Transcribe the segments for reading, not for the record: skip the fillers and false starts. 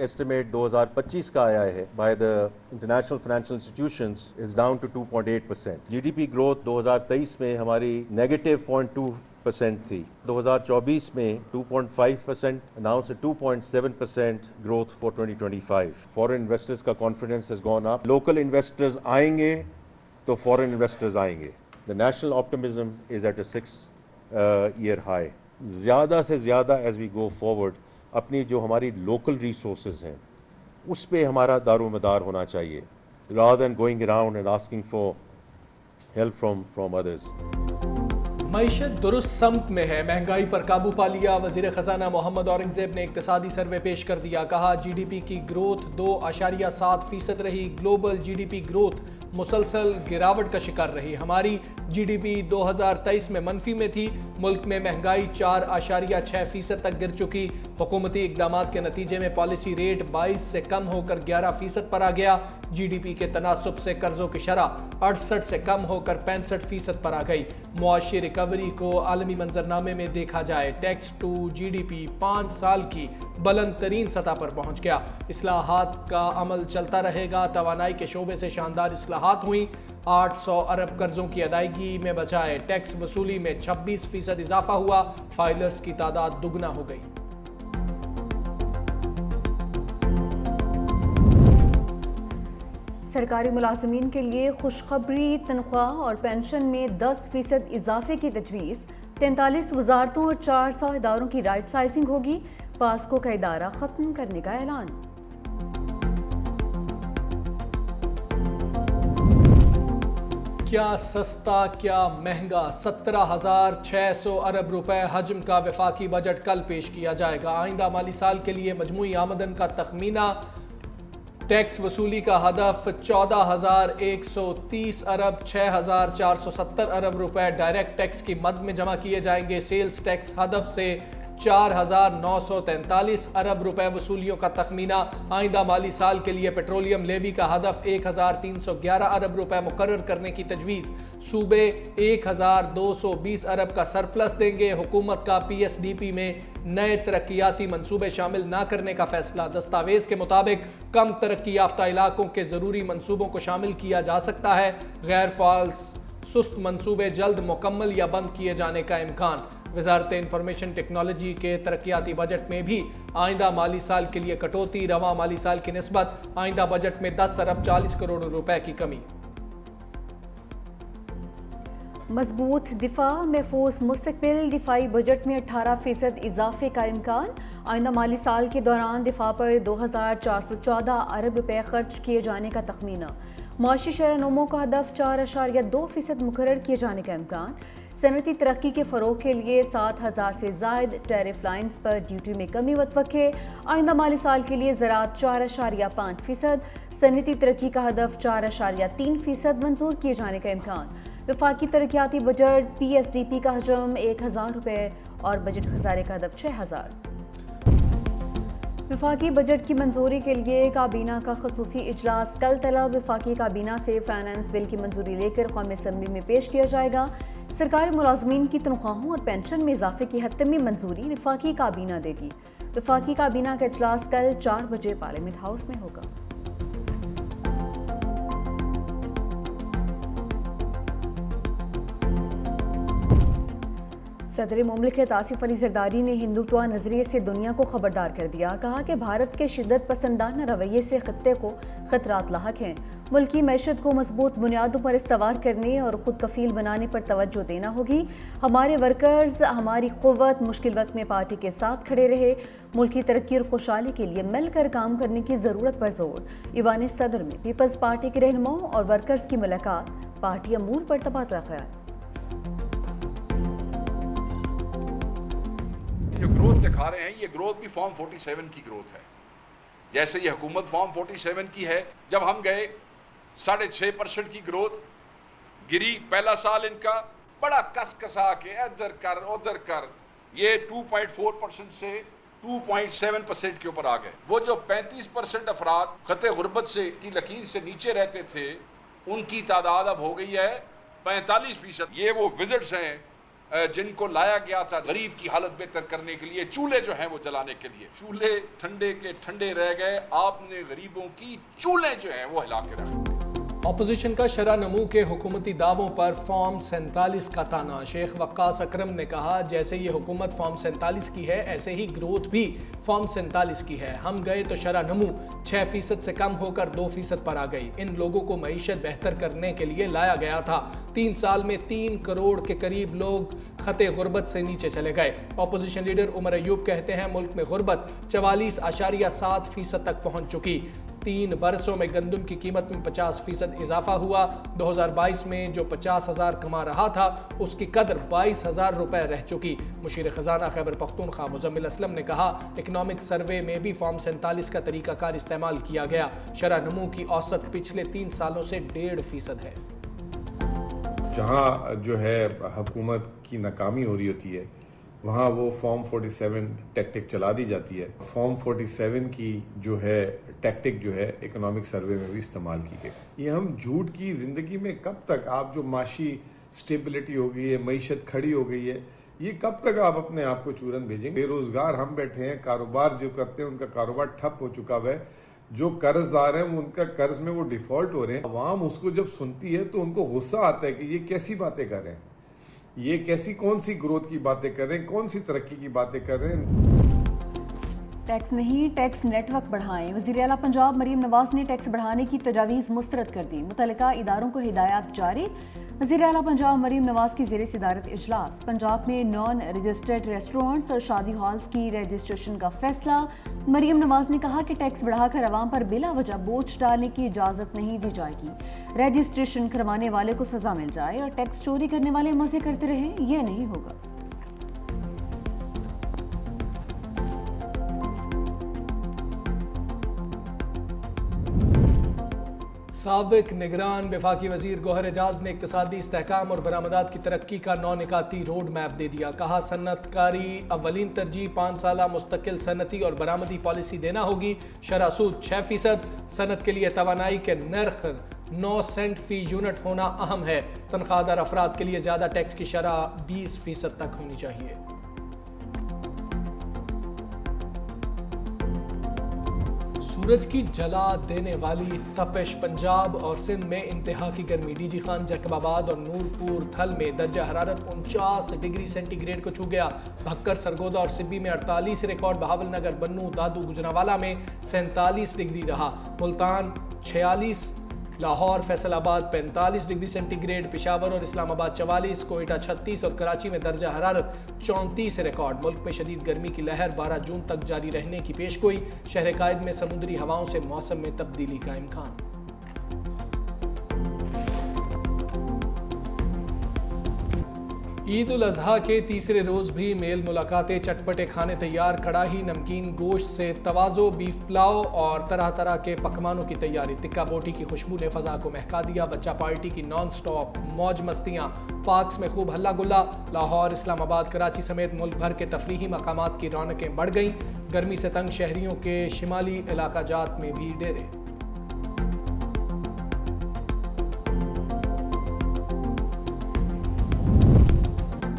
estimate 2025 کا آیا ہے by the international financial institutions is down to 2.8%. GDP growth 2023 میں ہماری -0.2% تھی. 2024 میں 2.5%, announced a 2.7% growth for 2025. Foreign investors کا confidence has gone up. Local investors آئیں گے تو foreign investors آئیں گے. The national optimism is at a 6-year high. زیادہ سے زیادہ as we go forward اپنی جو ہماری لوکل ریسورسز ہیں اس پہ ہمارا دار و مدار ہونا چاہیے rather than going around and asking for help from others. معیشت درست سمت میں ہے، مہنگائی پر قابو پا لیا. وزیر خزانہ محمد اورنگزیب نے اقتصادی سروے پیش کر دیا. کہا جی ڈی پی کی گروتھ 2.7% رہی. Global G D P growth مسلسل گراوٹ کا شکار رہی. ہماری جی ڈی پی 2023 میں منفی میں تھی. ملک میں مہنگائی 4.6% تک گر چکی. حکومتی اقدامات کے نتیجے میں پالیسی ریٹ 22 سے کم ہو کر 11% پر آ گیا. جی ڈی پی کے تناسب سے قرضوں کی شرح 68 سے کم ہو کر 65% پر آ گئی. معاشی ریکوری کو عالمی منظرنامے میں دیکھا جائے tax to G D P 5 سال کی بلند ترین سطح پر پہنچ گیا. اصلاحات کا عمل چلتا رہے گا. توانائی کے شعبے سے شاندار اصلاحات ہوئیں. 800 ارب قرضوں کی ادائیگی میں بجائے ٹیکس وصولی میں 26% اضافہ ہوا. فائلرز کی تعداد دگنا ہو گئی. سرکاری ملازمین کے لیے خوشخبری، تنخواہ اور پینشن میں 10% اضافے کی تجویز. 43 وزارتوں اور 400 اداروں کی رائٹ سائزنگ ہوگی. پاسکو کا ادارہ ختم کرنے کا اعلان. کیا سستا کیا مہنگا، 17,600 ارب روپے حجم کا وفاقی بجٹ کل پیش کیا جائے گا. آئندہ مالی سال کے لیے مجموعی آمدن کا تخمینہ. ٹیکس وصولی کا ہدف 14,130 ارب. 6,470 ارب روپے ڈائریکٹ ٹیکس کی مد میں جمع کیے جائیں گے. سیلز ٹیکس ہدف سے 4,943 ارب روپے وصولیوں کا تخمینہ. آئندہ مالی سال کے لیے پیٹرولیم لیوی کا ہدف 1,311 ارب روپے مقرر کرنے کی تجویز. صوبے 1,220 ارب کا سرپلس دیں گے. حکومت کا پی ایس ڈی پی میں نئے ترقیاتی منصوبے شامل نہ کرنے کا فیصلہ. دستاویز کے مطابق کم ترقی یافتہ علاقوں کے ضروری منصوبوں کو شامل کیا جا سکتا ہے. غیر فعال سست منصوبے جلد مکمل یا بند کیے جانے کا امکان. وزارت انفارمیشن ٹیکنالوجی کے ترقیاتی بجٹ میں بھی آئندہ مالی سال کے لیے کٹوتی. رواں مالی سال کی نسبت آئندہ بجٹ میں 10 ارب 40 کروڑ روپے کی کمی. مضبوط دفاع، محفوظ مستقبل. دفاعی بجٹ میں 18% اضافے کا امکان. آئندہ مالی سال کے دوران دفاع پر 2,414 ارب روپے خرچ کیے جانے کا تخمینہ. معاشی شرح نمو کا ہدف 4.2% مقرر کیے جانے کا امکان. صنعتی ترقی کے فروغ کے لیے 7,000 سے زائد ٹیرف لائنز پر ڈیوٹی میں کمی متوقع. آئندہ مالی سال کے لیے زراعت 4.5%. صنعتی ترقی کا ہدف 4.3% منظور کیے جانے کا امکان. وفاقی ترقیاتی budget P S D P کا حجم 1,000 روپے اور بجٹ خسارے کا ہدف 6,000. وفاقی بجٹ کی منظوری کے لیے کابینہ کا خصوصی اجلاس کل طلب. وفاقی کابینہ سے فائنانس بل کی منظوری لے کر قومی اسمبلی میں پیش کیا جائے گا. سرکاری ملازمین کی تنخواہوں اور پینشن میں اضافے کی حتمی منظوری وفاقی کابینہ دے گی. وفاقی کابینہ کا اجلاس کل 4 بجے پارلیمنٹ ہاؤس میں ہوگا. صدر مملکت آصف علی زرداری نے ہندوتوا نظریے سے دنیا کو خبردار کر دیا. کہا کہ بھارت کے شدت پسندانہ رویے سے خطے کو خطرات لاحق ہیں. ملکی معیشت کو مضبوط بنیادوں پر استوار کرنے اور خود کفیل بنانے پر توجہ دینا ہوگی. ہمارے ورکرز ہماری قوت. مشکل وقت میں پارٹی کے ساتھ کھڑے رہے. ملکی ترقی اور خوشحالی کے لیے مل کر کام کرنے کی ضرورت پر زور. ایوان صدر میں پیپلز پارٹی کے رہنماؤں اور ورکرز کی ملاقات. پارٹی امور پر تبادلہ خیال. جو گروتھ دکھا رہے ہیں یہ گروتھ بھی فارم 47 کی گروتھ ہے. جیسے یہ حکومت فارم 47 کی ہے. جب ہم گئے 6.5% کی گروتھ گری. پہلا سال ان کا بڑا کس کسا کے ادھر کر ادھر کر یہ 2.4% سے 2.7% کے اوپر آ گئے. وہ جو 35% افراد خط غربت سے کی لکیر سے نیچے رہتے تھے ان کی تعداد اب ہو گئی ہے 45%. یہ وہ وزٹس ہیں جن کو لایا گیا تھا غریب کی حالت بہتر کرنے کے لیے, چولہے جو ہیں وہ جلانے کے لیے, چولہے ٹھنڈے کے ٹھنڈے رہ گئے. آپ نے غریبوں کی چولہے جو ہیں وہ ہلا کے رکھ دیے. اپوزیشن کا شرح نمو کے حکومتی دعووں پر فارم 47 کا تانا. شیخ وقاص اکرم نے کہا جیسے یہ حکومت فارم 47 کی ہے ایسے ہی گروتھ بھی فارم 47 کی ہے. ہم گئے تو شرح نمو 6% سے کم ہو کر 2% پر آ گئی. ان لوگوں کو معیشت بہتر کرنے کے لیے لایا گیا تھا. 3 سال میں 3 کروڑ کے قریب لوگ خط غربت سے نیچے چلے گئے. اپوزیشن لیڈر عمر ایوب کہتے ہیں ملک میں غربت 44.7% تک پہنچ چکی. 3 برسوں میں گندم کی قیمت میں 50% اضافہ ہوا. 2022 میں جو 50,000 کما رہا تھا اس کی قدر 22,000 روپے رہ چکی. مشیر خزانہ خیبر پختونخوا مزمل اسلم نے کہا اکنامک سروے میں بھی فارم 47 کا طریقہ کار استعمال کیا گیا. شرح نمو کی اوسط پچھلے 3 سالوں سے 1.5% ہے. جہاں جو ہے حکومت کی ناکامی ہو رہی ہوتی ہے وہاں وہ فارم 47 ٹیکٹک چلا دی جاتی ہے. فارم 47 کی جو ہے ٹیکٹک جو ہے اکنامک سروے میں بھی استعمال کی گئی. یہ ہم جھوٹ کی زندگی میں کب تک, آپ جو معاشی سٹیبلٹی ہو گئی ہے, معیشت کھڑی ہو گئی ہے, یہ کب تک آپ اپنے آپ کو چورن بھیجیں گے؟ بے روزگار ہم بیٹھے ہیں, کاروبار جو کرتے ہیں ان کا کاروبار ٹھپ ہو چکا ہے, جو قرض دار ہیں ان کا قرض میں وہ ڈیفالٹ ہو رہے ہیں. عوام اس کو جب سنتی ہے تو ان کو غصہ آتا ہے کہ یہ کیسی باتیں کر رہے ہیں, یہ کیسی کون سی گروتھ کی باتیں کر رہے ہیں, کون سی ترقی کی باتیں کر رہے ہیں. ٹیکس نہیں, ٹیکس نیٹ ورک بڑھائیں. وزیر اعلیٰ پنجاب مریم نواز نے ٹیکس بڑھانے کی تجاویز مسترد کر دی. متعلقہ اداروں کو ہدایات جاری. وزیر اعلیٰ پنجاب مریم نواز کی زیر صدارت اجلاس. پنجاب میں نان رجسٹرڈ ریسٹورینٹس اور شادی ہالز کی رجسٹریشن کا فیصلہ. مریم نواز نے کہا کہ ٹیکس بڑھا کر عوام پر بلا وجہ بوجھ ڈالنے کی اجازت نہیں دی جائے گی. رجسٹریشن کروانے والے کو سزا مل جائے اور ٹیکس چوری کرنے والے مزے کرتے رہیں, یہ نہیں ہوگا. سابق نگران وفاقی وزیر گوہر اعجاز نے اقتصادی استحکام اور برآمدات کی ترقی کا 9 نکاتی روڈ میپ دے دیا. کہا صنعت کاری اولین ترجیح 5 سالہ مستقل صنعتی اور برآمدی پالیسی دینا ہوگی. شرح سود 6%. صنعت کے لیے توانائی کے نرخ 9 سینٹ فی یونٹ ہونا اہم ہے. تنخواہ دار افراد کے لیے زیادہ ٹیکس کی شرح 20% تک ہونی چاہیے. سورج کی جلا دینے والی تپش پنجاب اور سندھ میں انتہا کی گرمی. ڈی جی خان, جیکب آباد اور نورپور تھل میں درجہ حرارت 49 ڈگری سینٹی گریڈ کو چھو گیا. بھکر, سرگودا اور سبی میں 48 ریکارڈ. بہاول نگر, بنو, دادو, گجرانوالہ میں 47 ڈگری رہا. ملتان 46, لاہور, فیصل آباد 45 ڈگری سینٹی گریڈ. پشاور اور اسلام آباد 44, کوئٹہ 36 اور کراچی میں درجہ حرارت 34 ریکارڈ. ملک میں شدید گرمی کی لہر 12 جون تک جاری رہنے کی پیشگوئی. شہر قائد میں سمندری ہواؤں سے موسم میں تبدیلی کا امکان. عید الاضحیٰ کے تیسرے روز بھی میل ملاقاتیں, چٹپٹے کھانے تیار, کڑاہی نمکین گوشت سے توازو, بیف پلاؤ اور طرح طرح کے پکوانوں کی تیاری. ٹکا بوٹی کی خوشبو نے فضا کو مہکا دیا. بچہ پارٹی کی نان سٹاپ موج مستیاں. پارکس میں خوب ہلا گلا. لاہور, اسلام آباد, کراچی سمیت ملک بھر کے تفریحی مقامات کی رونقیں بڑھ گئیں. گرمی سے تنگ شہریوں کے شمالی علاقہ جات میں بھی ڈیرے.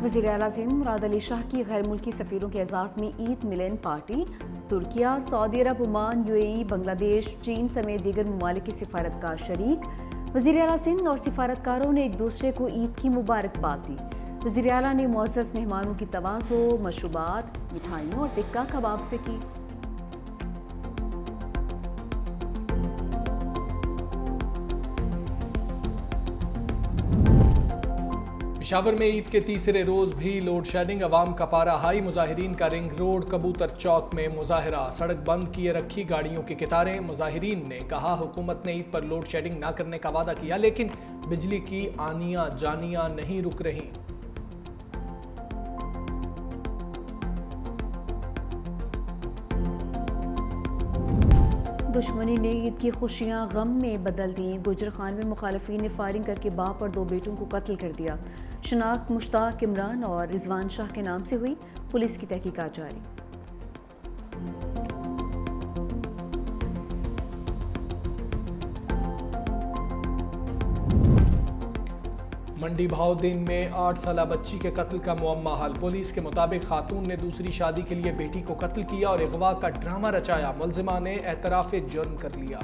وزیر اعلیٰ سندھ مراد علی شاہ کی غیر ملکی سفیروں کے اعزاز میں عید ملن پارٹی. ترکیہ, سعودی عرب, عمان, UAE, بنگلہ دیش, چین سمیت دیگر ممالک کے سفارتکار شریک. وزیر اعلیٰ سندھ اور سفارتکاروں نے ایک دوسرے کو عید کی مبارکباد دی. وزیر اعلیٰ نے معزز مہمانوں کی تواضع, مشروبات, مٹھائیوں اور ٹکا کباب سے کی. پشاور میں عید کے تیسرے روز بھی لوڈ شیڈنگ, عوام کا پارا ہائی. مظاہرین کا رنگ روڈ, کبوتر چوک میں مظاہرہ, سڑک بند کیے رکھی گاڑیوں کی قطاریں. مظاہرین نے کہا حکومت نے عید پر لوڈ شیڈنگ نہ کرنے کا وعدہ کیا لیکن بجلی کی آنیاں جانیاں نہیں رک رہی. دشمنی نے عید کی خوشیاں غم میں بدل دیں. گجر خان میں مخالفین نے فائرنگ کر کے باپ اور 2 بیٹوں کو قتل کر دیا. شناخت مشتاق عمران اور رضوان شاہ کے نام سے ہوئی. پولیس کی تحقیقات جاری. منڈی بہاؤدین میں 8 سالہ بچی کے قتل کا معمہ حل. پولیس کے مطابق خاتون نے دوسری شادی کے لیے بیٹی کو قتل کیا اور اغوا کا ڈرامہ رچایا. ملزمہ نے اعتراف جرم کر لیا.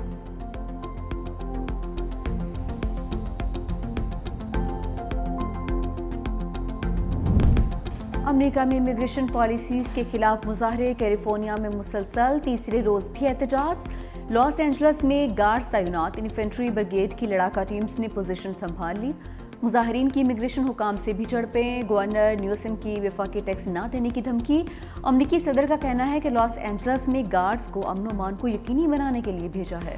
امریکہ میں امیگریشن پالیسیز کے خلاف مظاہرے. کیلیفورنیا میں مسلسل تیسرے روز بھی احتجاج. لاس اینجلس میں گارڈز تعینات انفینٹری بریگیڈ کی لڑاکا ٹیمز نے پوزیشن سنبھال لی. مظاہرین کی امیگریشن حکام سے بھی جھڑپیں. گورنر نیوسم کی وفاقی ٹیکس نہ دینے کی دھمکی. امریکی صدر کا کہنا ہے کہ لاس اینجلس میں گارڈز کو امن و امان کو یقینی بنانے کے لیے بھیجا ہے.